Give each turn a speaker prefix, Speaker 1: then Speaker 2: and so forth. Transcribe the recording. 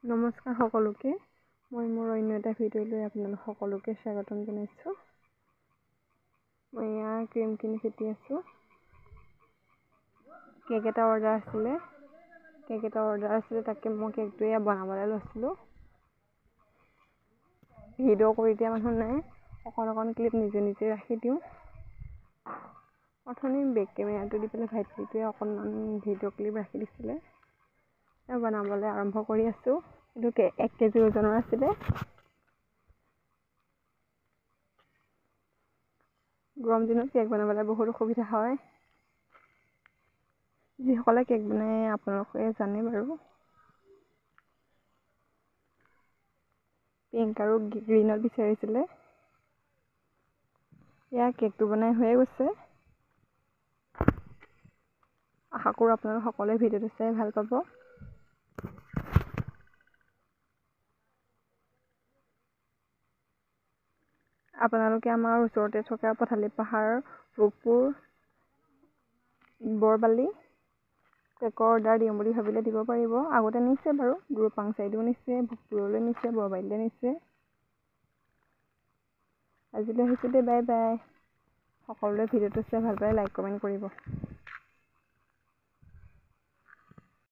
Speaker 1: নমস্কাৰ সকলোকে। মই মোৰ অন্য এটা ভিডিঅ'লৈ আপোনালোক সকলোকে স্বাগতম জনাইছোঁ। মই এয়া ক্ৰীম কিনি খেতি আছোঁ। কেক এটা অৰ্ডাৰ আছিলে। তাকে মই কেকটো এয়া বনাবলৈ লৈছিলোঁ। ভিডিঅ' কৰি দিয়া মানুহ নাই, অকণ ক্লিপ নিজে ৰাখি দিওঁ। অথনি বেক কেমেৰাটো দি পেলাই ভাইটিটোৱে অকণমান ভিডিঅ' ক্লিপ ৰাখি দিছিলে। বনাবলৈ আৰম্ভ কৰি আছোঁ। এইটো 1 কেজি ওজনৰ আছিলে। গৰম দিনত কেক বনাবলৈ বহুত অসুবিধা হয়। যিসকলে কেক বনাই আপোনালোকে জানে বাৰু। পিংক আৰু গ্ৰীণত বিচাৰিছিলে। এয়া কেকটো বনাই হৈয়ে গৈছে। আশা কৰোঁ আপোনালোক সকলোৱে ভিডিঅ'টো চাই ভাল পাব। আপোনালোকে আমাৰ ওচৰতে থকা পথালি পাহাৰ, ভোগপুৰ, বৰবালি কেকৰ অৰ্ডাৰ দিম বুলি ভাবিলে দিব পাৰিব। আগতে নিছে বাৰু, দুৰপাং চাইডেও নিছে, ভোগপুৰলৈ নিছে, বৰবালিলৈ নিছে। আজিলৈ আহিছোঁ দেই, বাই বাই। সকলোৱে ভিডিঅ'টো চাই ভাল পালে লাইক কমেণ্ট কৰিব।